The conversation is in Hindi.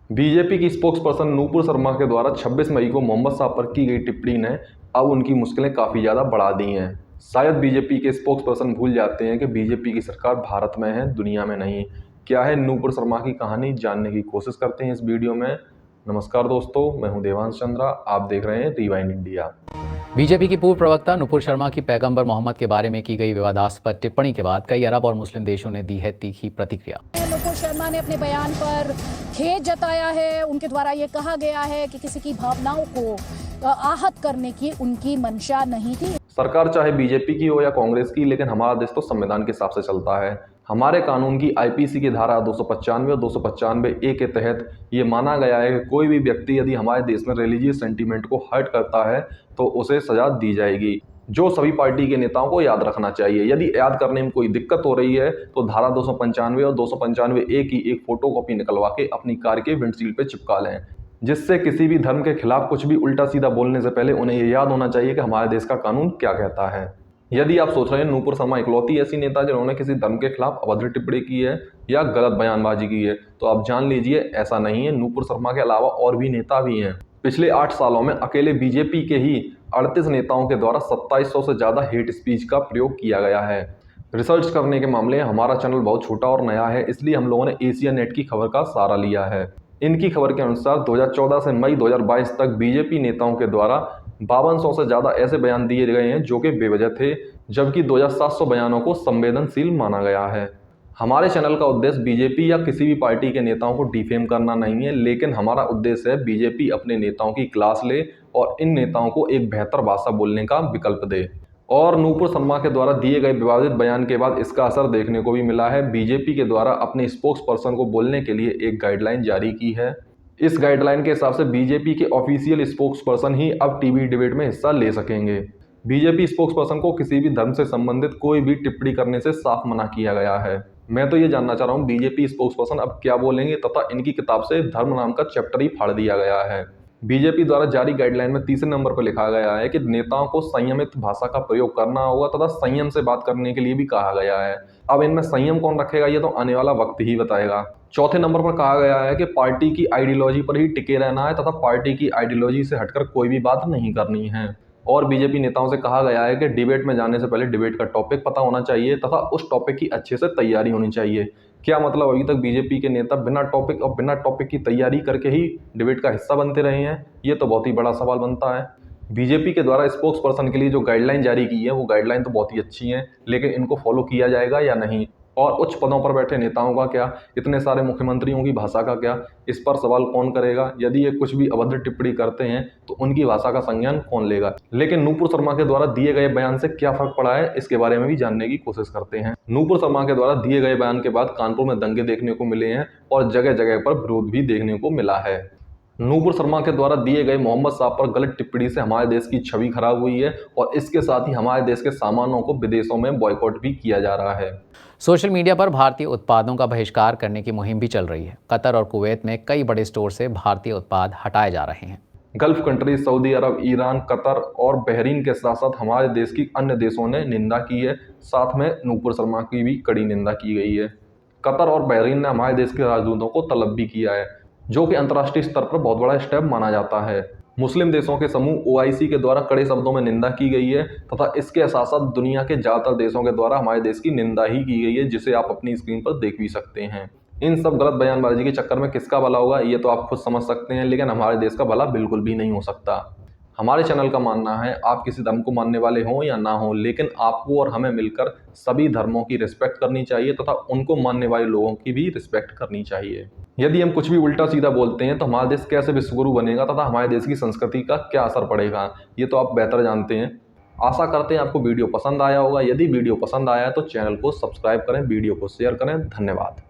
बीजेपी की स्पोक्सपर्सन नूपुर शर्मा के द्वारा 26 मई को मोहम्मद साहब पर की गई टिप्पणी ने अब उनकी मुश्किलें काफ़ी ज़्यादा बढ़ा दी हैं। शायद बीजेपी के स्पोक्सपर्सन भूल जाते हैं कि बीजेपी की सरकार भारत में है, दुनिया में नहीं। क्या है नूपुर शर्मा की कहानी, जानने की कोशिश करते हैं इस वीडियो में। नमस्कार दोस्तों, मैं हूं देवांश चंद्रा, आप देख रहे हैं रिवाइंड इंडिया। बीजेपी की पूर्व प्रवक्ता नुपुर शर्मा की पैगंबर मोहम्मद के बारे में की गई विवादास्पद टिप्पणी के बाद कई अरब और मुस्लिम देशों ने दी है तीखी प्रतिक्रिया। नुपुर शर्मा ने अपने बयान पर खेद जताया है। उनके द्वारा ये कहा गया है कि किसी की भावनाओं को आहत करने की उनकी मंशा नहीं थी। सरकार चाहे बीजेपी की हो या कांग्रेस की, लेकिन हमारा देश तो संविधान के हिसाब से चलता है। हमारे कानून की आईपीसी की धारा 295 और 295 ए के तहत ये माना गया है कि कोई भी व्यक्ति यदि हमारे देश में रिलीजियस सेंटीमेंट को हर्ट करता है तो उसे सजा दी जाएगी, जो सभी पार्टी के नेताओं को याद रखना चाहिए। यदि याद करने में कोई दिक्कत हो रही है तो धारा 295 और 295 ए की एक फोटोकॉपी निकलवा के अपनी कार के विंडशील्ड पे चिपका लें, जिससे किसी भी धर्म के खिलाफ कुछ भी उल्टा सीधा बोलने से पहले उन्हें ये याद होना चाहिए कि हमारे देश का कानून क्या कहता है। यदि आप सोच रहे हैं नूपुर शर्मा इकलौती ऐसी नेता जिन्होंने किसी धर्म के खिलाफ अभद्र टिप्पणी की है या गलत बयानबाजी की है, तो आप जान लीजिए ऐसा नहीं है। नूपुर शर्मा के अलावा और भी नेता भी हैं। पिछले 8 सालों में अकेले बीजेपी के ही 38 नेताओं के द्वारा 2700 से ज़्यादा हेट स्पीच का प्रयोग किया गया है। रिसर्च करने के मामले में हमारा चैनल बहुत छोटा और नया है, इसलिए हम लोगों ने एशिया नेट की खबर का सहारा लिया है। इनकी खबर के अनुसार 2014 से मई 2022 तक बीजेपी नेताओं के द्वारा 5200 से ज़्यादा ऐसे बयान दिए गए हैं जो कि बेवजह थे, जबकि 2700 बयानों को संवेदनशील माना गया है। हमारे चैनल का उद्देश्य बीजेपी या किसी भी पार्टी के नेताओं को डिफेम करना नहीं है, लेकिन हमारा उद्देश्य है बीजेपी अपने नेताओं की क्लास ले और इन नेताओं को एक बेहतर भाषा बोलने का विकल्प दे। और नूपुर शर्मा के द्वारा दिए गए विवादित बयान के बाद इसका असर देखने को भी मिला है। बीजेपी के द्वारा अपने स्पोक्स पर्सन को बोलने के लिए एक गाइडलाइन जारी की है। इस गाइडलाइन के हिसाब से बीजेपी के ऑफिशियल स्पोक्स पर्सन ही अब टीवी डिबेट में हिस्सा ले सकेंगे। बीजेपी स्पोक्स पर्सन को किसी भी धर्म से संबंधित कोई भी टिप्पणी करने से साफ मना किया गया है। मैं तो ये जानना चाह रहा हूँ बीजेपी स्पोक्स पर्सन अब क्या बोलेंगे, तथा इनकी किताब से धर्म नाम का चैप्टर ही फाड़ दिया गया है। बीजेपी द्वारा जारी गाइडलाइन में तीसरे नंबर पर लिखा गया है कि नेताओं को संयमित भाषा का प्रयोग करना होगा तथा संयम से बात करने के लिए भी कहा गया है। अब इनमें संयम कौन रखेगा ये तो आने वाला वक्त ही बताएगा। चौथे नंबर पर कहा गया है कि पार्टी की आइडियोलॉजी पर ही टिके रहना है तथा पार्टी की आइडियोलॉजी से हटकर कोई भी बात नहीं करनी है। और बीजेपी नेताओं से कहा गया है कि डिबेट में जाने से पहले डिबेट का टॉपिक पता होना चाहिए तथा उस टॉपिक की अच्छे से तैयारी होनी चाहिए। क्या मतलब, अभी तक बीजेपी के नेता बिना टॉपिक और बिना टॉपिक की तैयारी करके ही डिबेट का हिस्सा बनते रहे हैं? ये तो बहुत ही बड़ा सवाल बनता है। बीजेपी के द्वारा स्पोक्स पर्सन के लिए जो गाइडलाइन जारी की है वो गाइडलाइन तो बहुत ही अच्छी है, लेकिन इनको फॉलो किया जाएगा या नहीं? और उच्च पदों पर बैठे नेताओं का क्या, इतने सारे मुख्यमंत्रियों की भाषा का क्या, इस पर सवाल कौन करेगा? यदि ये कुछ भी अभद्र टिप्पणी करते हैं तो उनकी भाषा का संज्ञान कौन लेगा? लेकिन नूपुर शर्मा के द्वारा दिए गए बयान से क्या फर्क पड़ा है, इसके बारे में भी जानने की कोशिश करते हैं। नूपुर शर्मा के द्वारा दिए गए बयान के बाद कानपुर में दंगे देखने को मिले हैं और जगह जगह पर विरोध भी देखने को मिला है। नूपुर शर्मा के द्वारा दिए गए मोहम्मद साहब पर गलत टिप्पणी से हमारे देश की छवि खराब हुई है और इसके साथ ही हमारे देश के सामानों को विदेशों में बॉयकॉट भी किया जा रहा है। सोशल मीडिया पर भारतीय उत्पादों का बहिष्कार करने की मुहिम भी चल रही है। कतर और कुवैत में कई बड़े स्टोर से भारतीय उत्पाद हटाए जा रहे हैं। गल्फ कंट्री सऊदी अरब, ईरान, कतर और बहरीन के साथ साथ हमारे देश की अन्य देशों ने निंदा की है। साथ में नूपुर शर्मा की भी कड़ी निंदा की गई है। कतर और बहरीन ने हमारे देश के राजदूतों को तलब भी किया है, जो कि अंतर्राष्ट्रीय स्तर पर बहुत बड़ा स्टेप माना जाता है। मुस्लिम देशों के समूह ओआईसी के द्वारा कड़े शब्दों में निंदा की गई है तथा इसके साथ साथ दुनिया के ज़्यादातर देशों के द्वारा हमारे देश की निंदा ही की गई है, जिसे आप अपनी स्क्रीन पर देख भी सकते हैं। इन सब गलत बयानबाजी के चक्कर में किसका भला होगा ये तो आप खुद समझ सकते हैं, लेकिन हमारे देश का भला बिल्कुल भी नहीं हो सकता। हमारे चैनल का मानना है आप किसी धर्म को मानने वाले हों या ना हों, लेकिन आपको और हमें मिलकर सभी धर्मों की रिस्पेक्ट करनी चाहिए तथा उनको मानने वाले लोगों की भी रिस्पेक्ट करनी चाहिए। यदि हम कुछ भी उल्टा सीधा बोलते हैं तो हमारा देश कैसे विश्वगुरु बनेगा तथा हमारे देश की संस्कृति का क्या असर पड़ेगा, ये तो आप बेहतर जानते हैं। आशा करते हैं आपको वीडियो पसंद आया होगा। यदि वीडियो पसंद आया है तो चैनल को सब्सक्राइब करें, वीडियो को शेयर करें। धन्यवाद।